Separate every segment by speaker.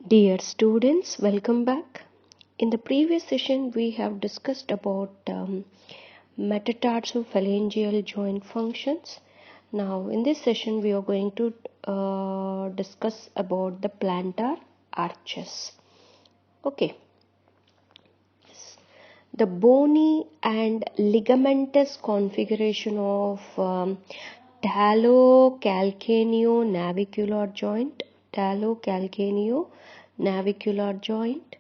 Speaker 1: Dear students, welcome back. In the previous session, we have discussed about metatarsophalangeal joint functions. Now, in this session, we are going to discuss about the plantar arches. Okay. The bony and ligamentous configuration of talocalcaneonavicular joint,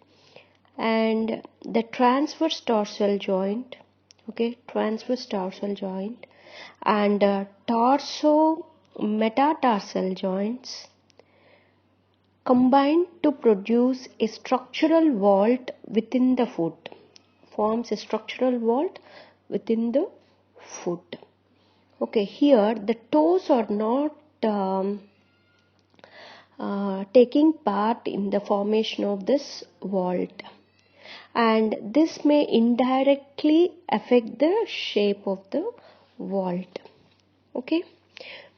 Speaker 1: and the transverse dorsal joint, and tarso-metatarsal joints combine to produce a structural vault within the foot. Forms a structural vault within the foot. Okay, here the toes are not taking part in the formation of this vault, and this may indirectly affect the shape of the vault. Okay,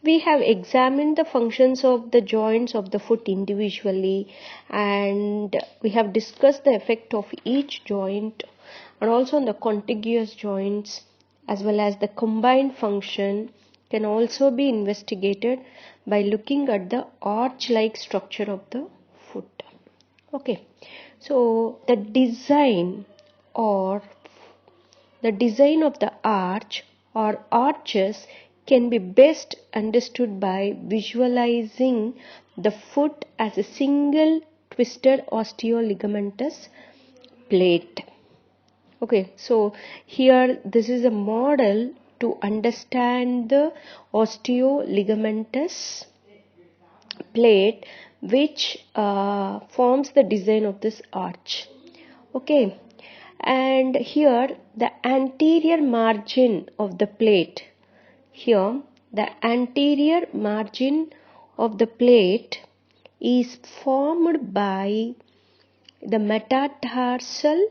Speaker 1: we have examined the functions of the joints of the foot individually, and we have discussed the effect of each joint and also on the contiguous joints, as well as the combined function can also be investigated by looking at the arch-like structure of the foot. Okay, so the design of the arch or arches can be best understood by visualizing the foot as a single twisted osteoligamentous plate. Okay, so here this is a model to understand the osteoligamentous plate which forms the design of this arch. Okay, and here the anterior margin of the plate, is formed by the metatarsal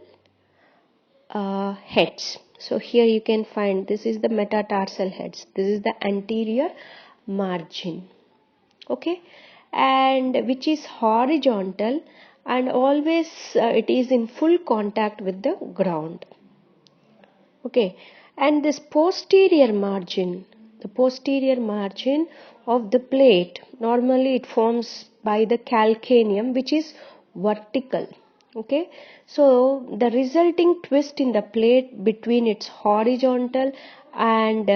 Speaker 1: heads. So here you can find this is the metatarsal heads. This is the anterior margin. Okay, and which is horizontal and always it is in full contact with the ground. Okay, and this posterior margin of the plate, normally it forms by the calcaneum, which is vertical. Okay, so the resulting twist in the plate between its horizontal and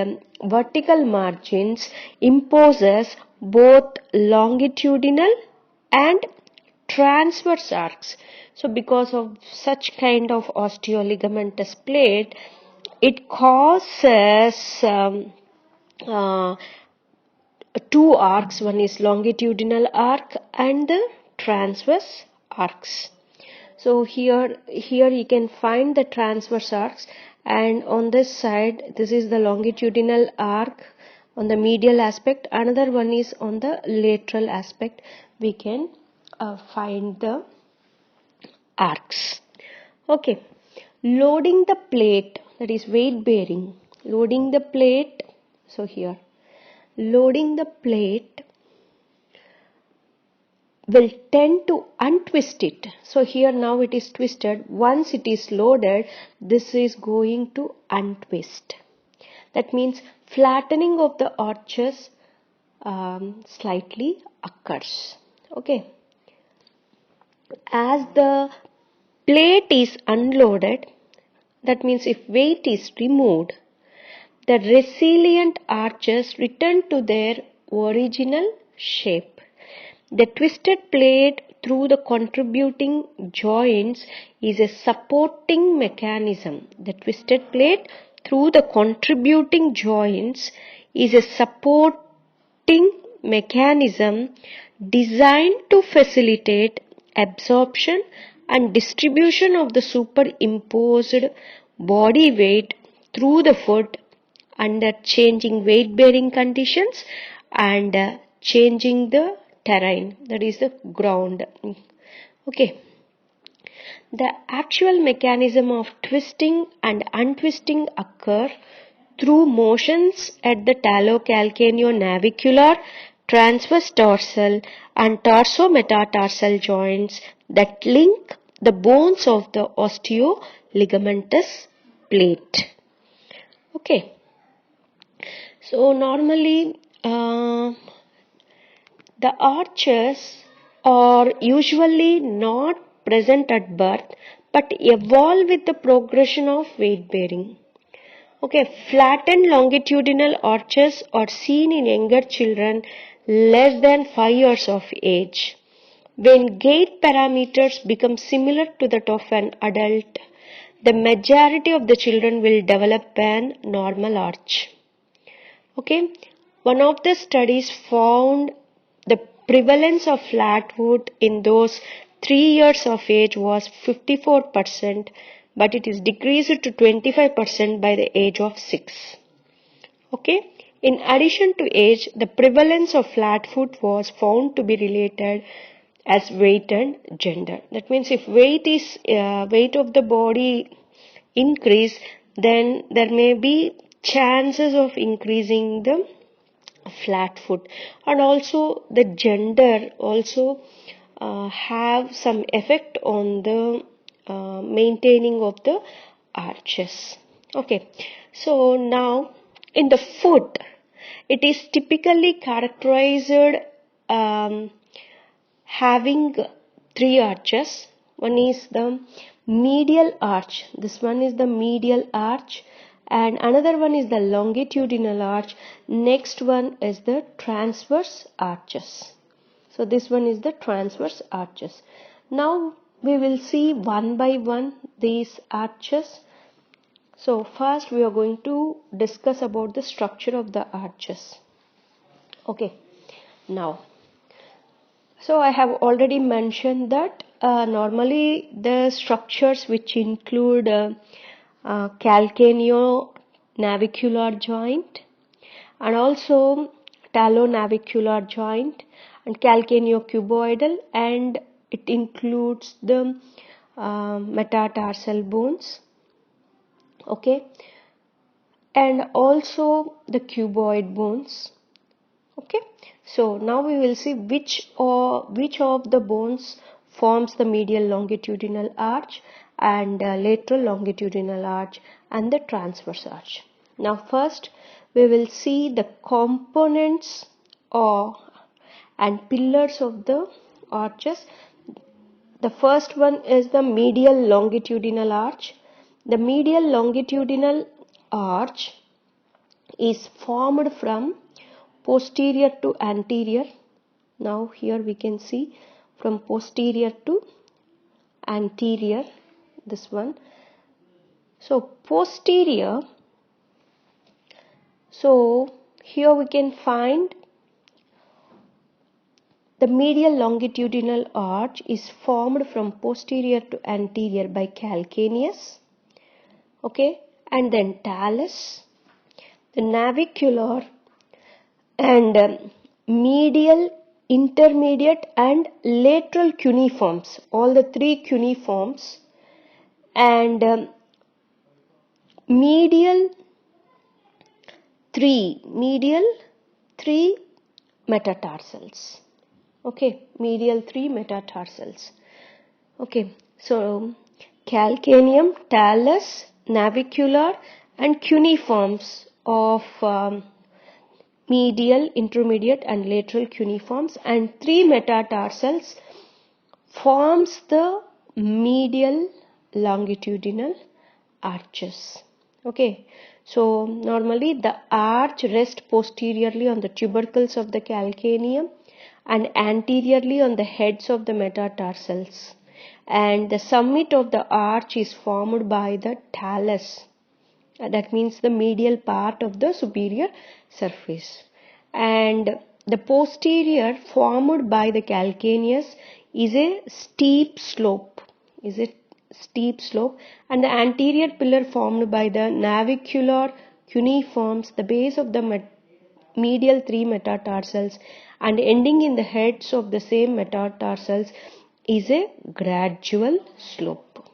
Speaker 1: vertical margins imposes both longitudinal and transverse arcs. So because of such kind of osteoligamentous plate, it causes two arcs. One is longitudinal arc and the transverse arcs. So here you can find the transverse arcs, and on this side this is the longitudinal arc on the medial aspect, another one is on the lateral aspect. We can find the arcs. Okay, loading the plate, that is weight bearing, loading the plate. So here loading the plate will tend to untwist it. So here now it is twisted. Once it is loaded, this is going to untwist. That means flattening of the arches slightly occurs. Okay, as the plate is unloaded, that means if weight is removed, the resilient arches return to their original shape. The twisted plate through the contributing joints is a supporting mechanism. The twisted plate through the contributing joints is a supporting mechanism designed to facilitate absorption and distribution of the superimposed body weight through the foot under changing weight bearing conditions and changing the terrain, that is the ground. Okay, the actual mechanism of twisting and untwisting occur through motions at the talocalcaneonavicular, transverse dorsal and tarsometatarsal joints that link the bones of the osteoligamentous plate. Okay. So normally the arches are usually not present at birth but evolve with the progression of weight bearing. Okay, flattened longitudinal arches are seen in younger children less than 5 years of age. When gait parameters become similar to that of an adult, the majority of the children will develop an normal arch. Okay, one of the studies found the prevalence of flat foot in those 3 years of age was 54%, but it is decreased to 25% by the age of 6. Okay, in addition to age, the prevalence of flat foot was found to be related as weight and gender. That means if weight of the body increase, then there may be chances of increasing the flat foot, and also the gender also have some effect on the maintaining of the arches. Okay, so now in the foot, it is typically characterized having 3 arches. One is the medial arch. This one is the medial arch, and another one is the longitudinal arch. Next one is the transverse arches. So this one is the transverse arches. Now we will see one by one these arches. So first we are going to discuss about the structure of the arches. Okay, now, so I have already mentioned that normally the structures which include calcaneo-navicular joint and also talonavicular joint and calcaneo-cuboidal, and it includes the metatarsal bones. Okay, and also the cuboid bones. Okay, so now we will see which of the bones forms the medial longitudinal arch and lateral longitudinal arch and the transverse arch. Now first we will see the components and pillars of the arches. The first one is the medial longitudinal arch. The medial longitudinal arch is formed from posterior to anterior. Now here we can see from posterior to anterior, this one. So posterior, so here we can find the medial longitudinal arch is formed from posterior to anterior by calcaneus. Okay, and then talus, the navicular and medial, intermediate and lateral cuneiforms, all the 3 cuneiforms, and medial 3 metatarsals. Okay, medial 3 metatarsals. Okay, so calcaneum, talus, navicular and cuneiforms of medial, intermediate and lateral cuneiforms, and 3 metatarsals forms the medial longitudinal arches. Okay, so normally the arch rests posteriorly on the tubercles of the calcaneum and anteriorly on the heads of the metatarsals, and the summit of the arch is formed by the talus. That means the medial part of the superior surface, and the posterior formed by the calcaneus is a steep slope, and the anterior pillar formed by the navicular cuneiforms, the base of the medial 3 metatarsals and ending in the heads of the same metatarsals is a gradual slope.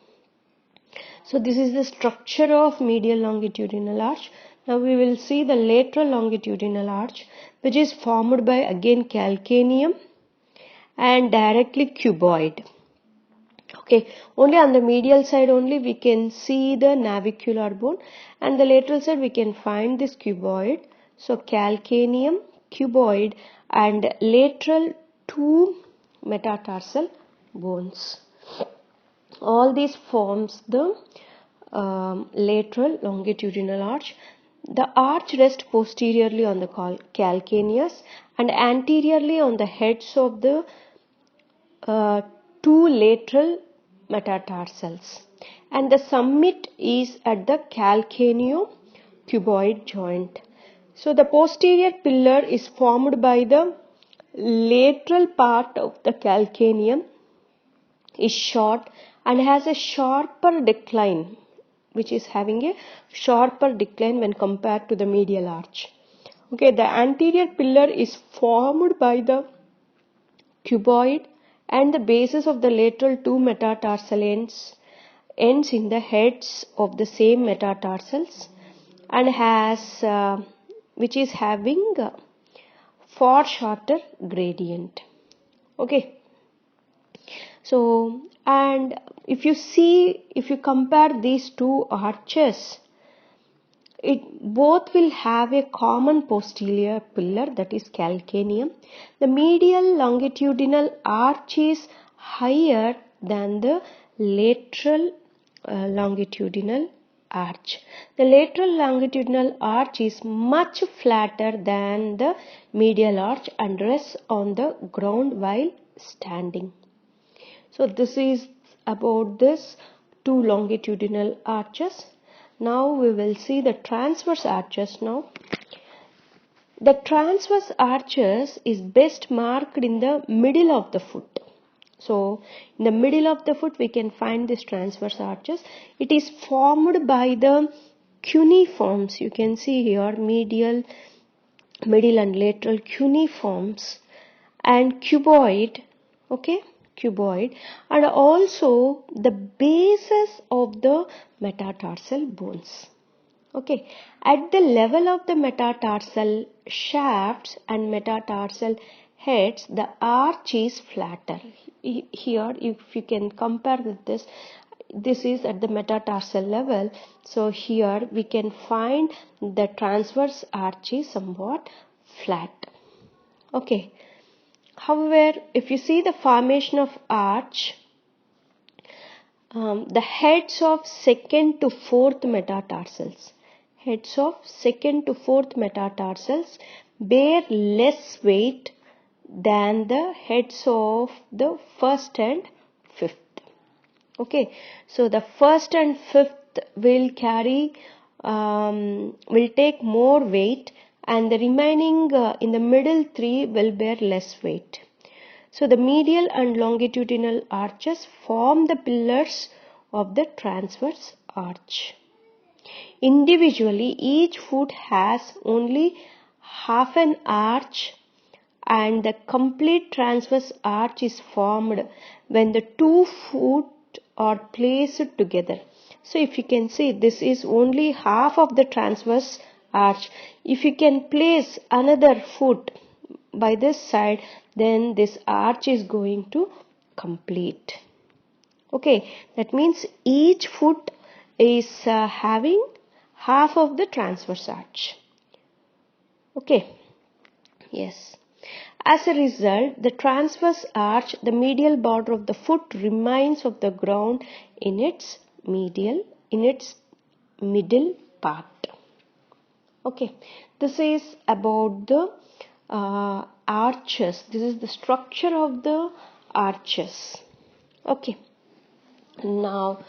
Speaker 1: So this is the structure of medial longitudinal arch. Now we will see the lateral longitudinal arch, which is formed by again calcaneum and directly cuboid. Okay, only on the medial side only we can see the navicular bone, and the lateral side we can find this cuboid. So calcaneum, cuboid and lateral two metatarsal bones. All these forms the lateral longitudinal arch. The arch rests posteriorly on the calcaneus and anteriorly on the heads of the two lateral metatarsals, and the summit is at the calcaneo-cuboid joint. So the posterior pillar is formed by the lateral part of the calcaneum, is short and has a sharper decline, which is having a sharper decline when compared to the medial arch. Okay, the anterior pillar is formed by the cuboid and the bases of the lateral two metatarsal ends in the heads of the same metatarsals, and has which is having far shorter gradient. Okay, so and if you compare these two arches, both will have a common posterior pillar, that is calcaneum. The medial longitudinal arch is higher than the lateral longitudinal arch. The lateral longitudinal arch is much flatter than the medial arch and rests on the ground while standing. So this is about this two longitudinal arches. Now we will see the transverse arches now. The transverse arches is best marked in the middle of the foot. So in the middle of the foot we can find this transverse arches. It is formed by the cuneiforms. You can see here middle and lateral cuneiforms and cuboid. Okay, cuboid, and also the bases of the metatarsal bones. Okay, at the level of the metatarsal shafts and metatarsal heads, the arch is flatter. Here, if you can compare with this is at the metatarsal level. So here we can find the transverse arch is somewhat flat. Okay. However, if you see the formation of arch, the heads of second to fourth metatarsals, bear less weight than the heads of the first and fifth. Okay, so the first and fifth will take more weight, and the remaining in the middle three will bear less weight. So the medial and longitudinal arches form the pillars of the transverse arch. Individually, each foot has only half an arch, and the complete transverse arch is formed when the two foot are placed together. So if you can see, this is only half of the transverse arch. If you can place another foot by this side, then this arch is going to complete. Okay, that means each foot is having half of the transverse arch. Okay, yes. As a result, the transverse arch, the medial border of the foot, remains of the ground in its middle part. Okay, this is about the arches. This is the structure of the arches. Okay, now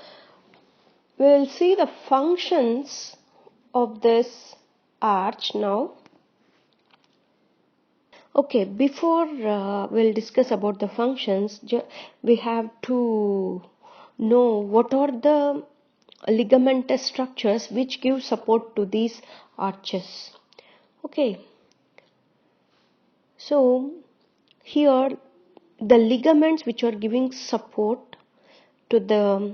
Speaker 1: we will see the functions of this arch now. Okay, before we'll discuss about the functions, we have to know what are the ligamentous structures which give support to these arches. Okay, so here the ligaments which are giving support to the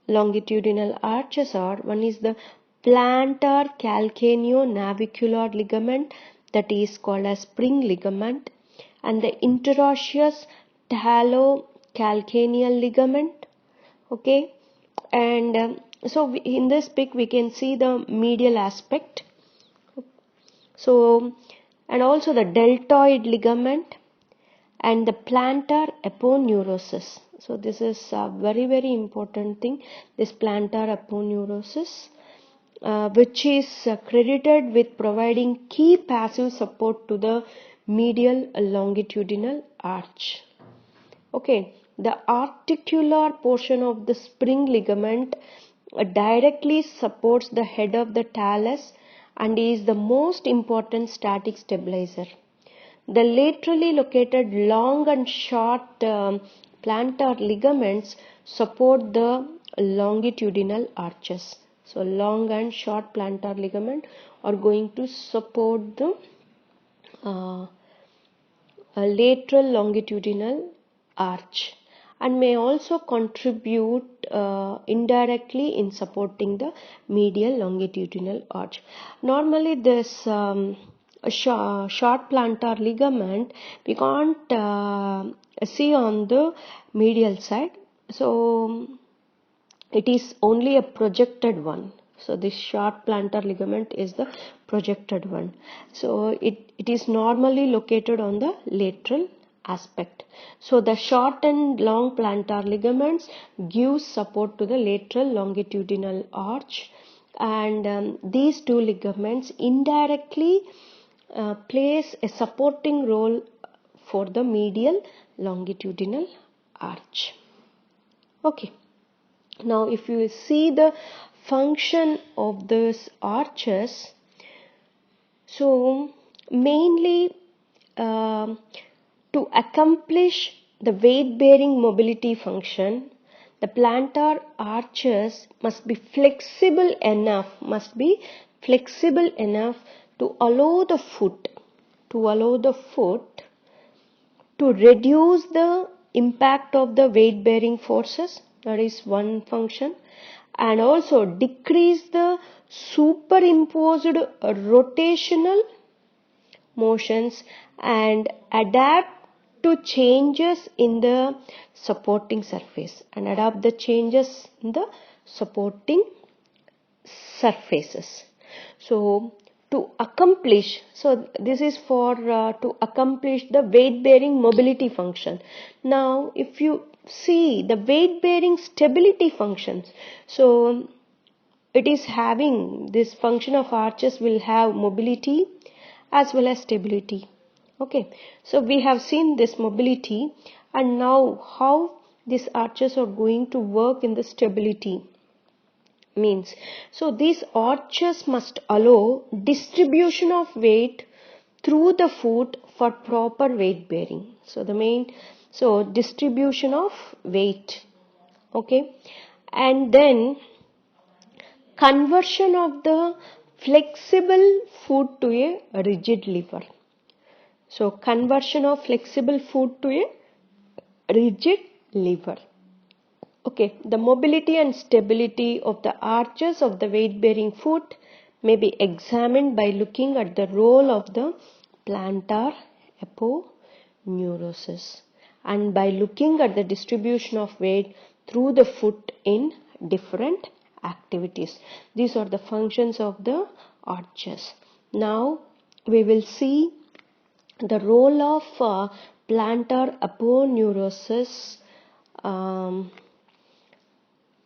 Speaker 1: longitudinal arches are, one is the plantar calcaneonavicular ligament, that is called as spring ligament, and the interosseous talocalcaneal ligament. Okay, and so in this pic we can see the medial aspect. So, and also the deltoid ligament and the plantar aponeurosis. So this is a very important thing, this plantar aponeurosis, which is credited with providing key passive support to the medial longitudinal arch. Okay, the articular portion of the spring ligament directly supports the head of the talus and is the most important static stabilizer. The laterally located long and short plantar ligaments support the longitudinal arches. So long and short plantar ligament are going to support the lateral longitudinal arch and may also contribute indirectly in supporting the medial longitudinal arch. Normally this short plantar ligament we can't see on the medial side, so it is only a projected one. So this short plantar ligament is the projected one. So it is normally located on the lateral aspect. So the short and long plantar ligaments give support to the lateral longitudinal arch, and these two ligaments indirectly plays a supporting role for the medial longitudinal arch. Okay. Now if you see the function of these arches, so mainly to accomplish the weight bearing mobility function, the plantar arches must be flexible enough to allow the foot to reduce the impact of the weight bearing forces. That is one function, and also decrease the superimposed rotational motions and adapt to changes in the supporting surface So to accomplish, this is for to accomplish the weight bearing mobility function. Now if you see the weight bearing stability functions, so it is having this function of arches will have mobility as well as stability. Okay, so we have seen this mobility, and now how these arches are going to work in the stability means, so these arches must allow distribution of weight through the foot for proper weight bearing. So distribution of weight. Okay, and then conversion of the flexible foot to a rigid lever. So conversion of flexible foot to a rigid lever. Okay, the mobility and stability of the arches of the weight bearing foot may be examined by looking at the role of the plantar aponeurosis and by looking at the distribution of weight through the foot in different activities. These are the functions of the arches. Now we will see the role of plantar aponeurosis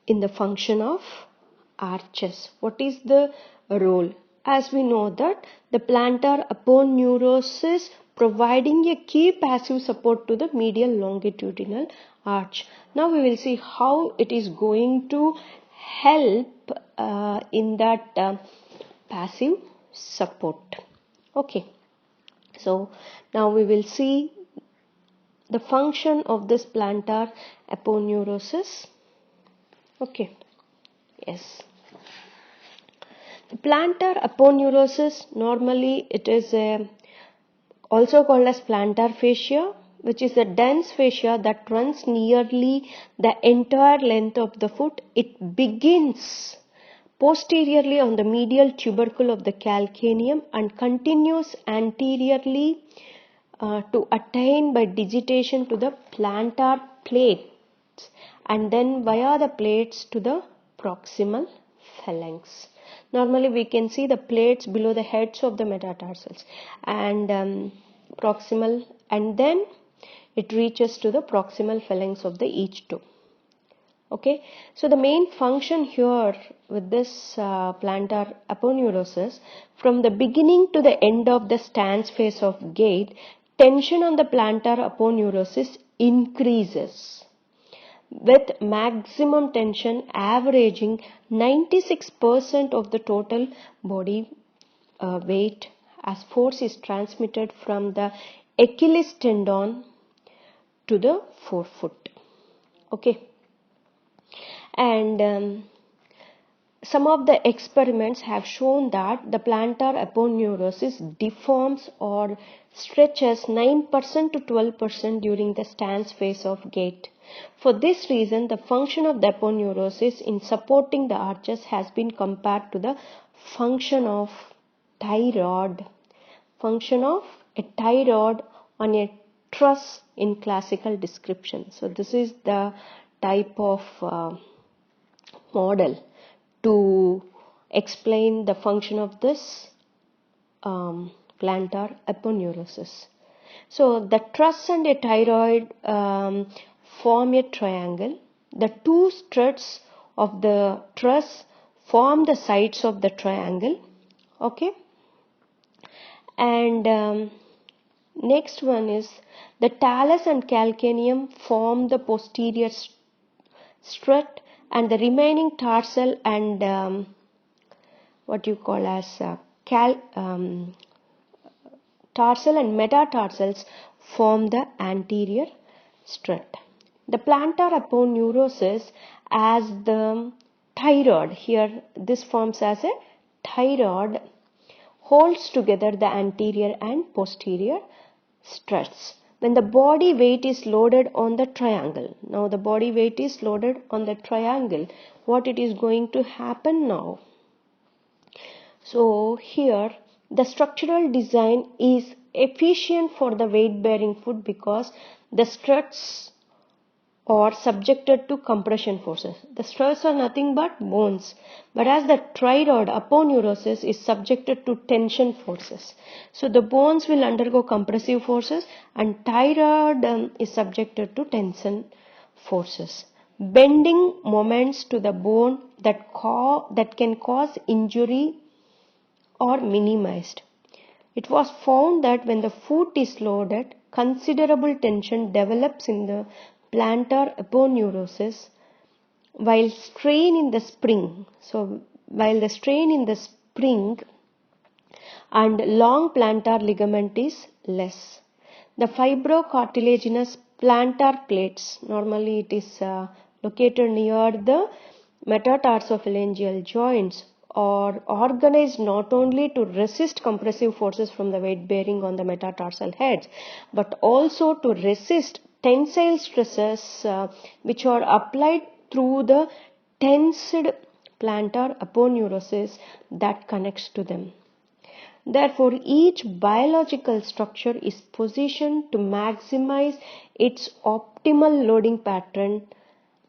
Speaker 1: in the function of arches. What is the role? As we know that the plantar aponeurosis providing a key passive support to the medial longitudinal arch. Now we will see how it is going to help in that passive support. Okay, so now we will see the function of this plantar aponeurosis. Okay, yes. The plantar aponeurosis, normally it is also called as plantar fascia, which is a dense fascia that runs nearly the entire length of the foot. It begins posteriorly on the medial tubercle of the calcaneum and continues anteriorly to attain by digitation to the plantar plates and then via the plates to the proximal phalanx. Normally we can see the plates below the heads of the metatarsals and proximal, and then it reaches to the proximal phalanx of the each toe. Okay, so the main function here with this plantar aponeurosis, from the beginning to the end of the stance phase of gait, tension on the plantar aponeurosis increases with maximum tension averaging 96% of the total body weight as force is transmitted from the Achilles tendon to the forefoot. Okay, and some of the experiments have shown that the plantar aponeurosis deforms or stretches 9% to 12% during the stance phase of gait. For this reason, the function of the aponeurosis in supporting the arches has been compared to the function of tie rod on a truss in classical description. So this is the type of model to explain the function of this plantar aponeurosis. So the truss and a thyroid form a triangle. The two struts of the truss form the sides of the triangle. Okay, and next one is the talus and calcaneum form the posterior strut, and the remaining tarsal and what you call as tarsal and metatarsals form the anterior strut. The plantar aponeurosis as the thyroid, here this forms as a thyroid, holds together the anterior and posterior struts. When the body weight is loaded on the triangle, now the body weight is loaded on the triangle, what it is going to happen now? So here the structural design is efficient for the weight bearing foot because the struts are subjected to compression forces. The struts are nothing but bones, but as the thyroid aponeurosis is subjected to tension forces. So the bones will undergo compressive forces and thyroid is subjected to tension forces. Bending moments to the bone that can cause injury are minimized. It was found that when the foot is loaded, considerable tension develops in the plantar aponeurosis while strain in the spring. So while the strain in the spring and long plantar ligament is less. The fibrocartilaginous plantar plates, normally it is located near the metatarsophalangeal joints, are organized not only to resist compressive forces from the weight bearing on the metatarsal heads, but also to resist tensile stresses which are applied through the tensed plantar aponeurosis that connects to them. Therefore, each biological structure is positioned to maximize its optimal loading pattern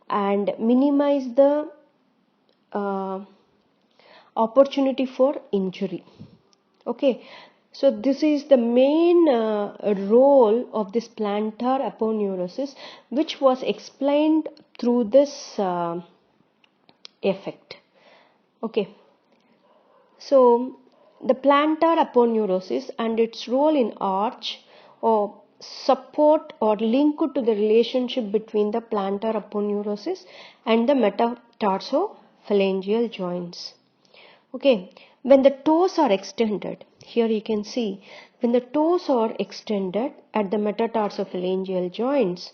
Speaker 1: and minimize the opportunity for injury. Okay, so this is the main role of this plantar aponeurosis, which was explained through this effect. Okay, so the plantar aponeurosis and its role in arch or support or link to the relationship between the plantar aponeurosis and the metatarsophalangeal joints. Okay, when the toes are extended, here you can see, when the toes are extended at the metatarsophalangeal joints,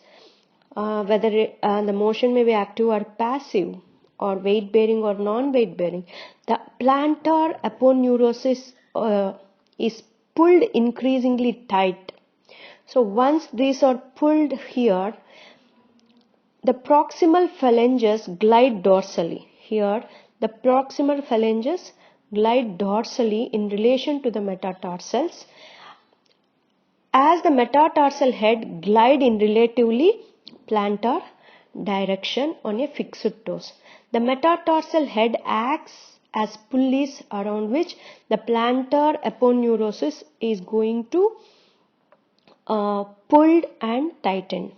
Speaker 1: whether the motion may be active or passive, or weight bearing or non-weight bearing, the plantar aponeurosis is pulled increasingly tight. So once these are pulled here, the proximal phalanges glide dorsally. Here the proximal phalanges glide dorsally in relation to the metatarsals, as the metatarsal head glide in relatively plantar direction on a fixed toes. The metatarsal head acts as pulleys around which the plantar aponeurosis is going to pulled and tightened.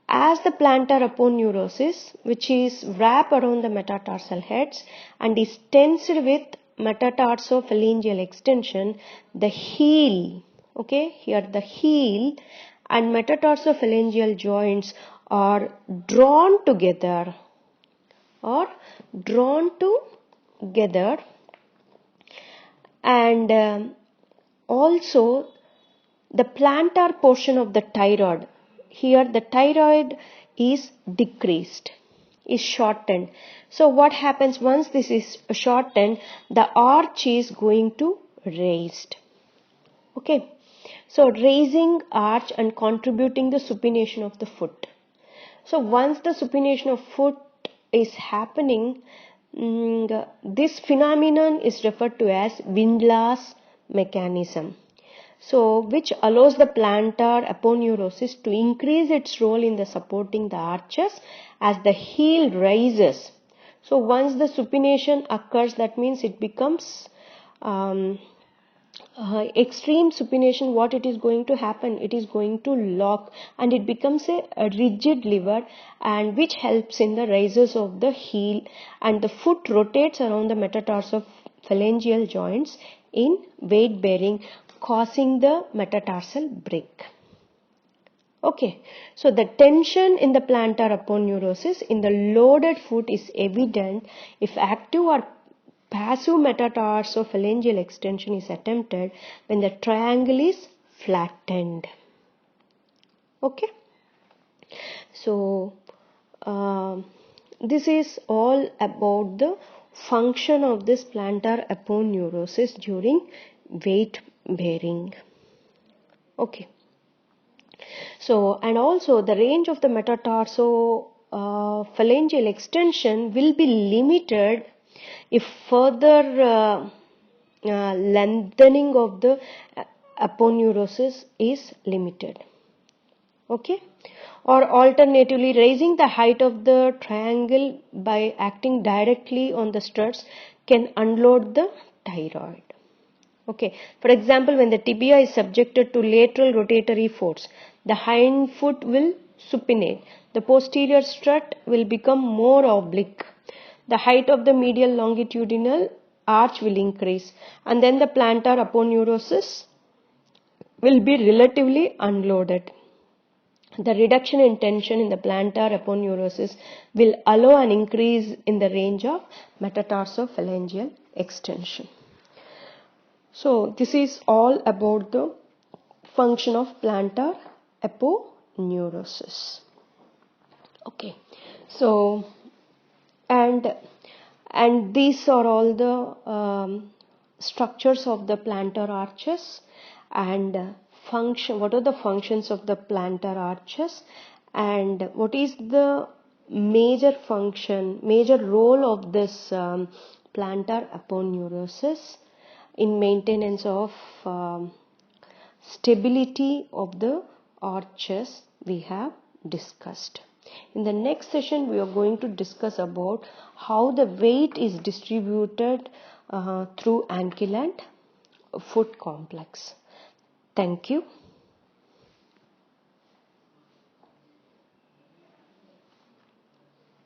Speaker 1: As the plantar aponeurosis, which is wrapped around the metatarsal heads and is tensed with metatarsophalangeal extension, the heel, okay, here the heel and metatarsophalangeal joints are drawn together and also the plantar portion of the thyroid, here the thyroid is decreased, is shortened. So what happens once this is shortened, the arch is going to raised. Okay, so raising arch and contributing the supination of the foot. So once the supination of foot is happening, this phenomenon is referred to as windlass mechanism. So which allows the plantar aponeurosis to increase its role in the supporting the arches as the heel rises. So once the supination occurs, that means it becomes extreme supination. What it is going to happen, it is going to lock and it becomes a rigid lever, and which helps in the rises of the heel, and the foot rotates around the metatarsophalangeal joints in weight bearing, causing the metatarsal break. Okay, so the tension in the plantar aponeurosis in the loaded foot is evident if active or passive metatarsophalangeal extension is attempted when the triangle is flattened. Okay, so this is all about the function of this plantar aponeurosis during weight bearing. Okay, so and also the range of the metatarsophalangeal extension will be limited if further lengthening of the aponeurosis is limited. Okay, or alternatively raising the height of the triangle by acting directly on the struts can unload the thyroid. Okay, for example, when the tibia is subjected to lateral rotatory force, the hind foot will supinate, the posterior strut will become more oblique, the height of the medial longitudinal arch will increase, and then the plantar aponeurosis will be relatively unloaded. The reduction in tension in the plantar aponeurosis will allow an increase in the range of metatarsophalangeal extension. So this is all about the function of plantar aponeurosis. Okay, so and these are all the structures of the plantar arches and function. What are the functions of the plantar arches and what is the major function, major role of this plantar aponeurosis in maintenance of stability of the arches we have discussed. In the next session we are going to discuss about how the weight is distributed through ankle and foot complex. Thank you.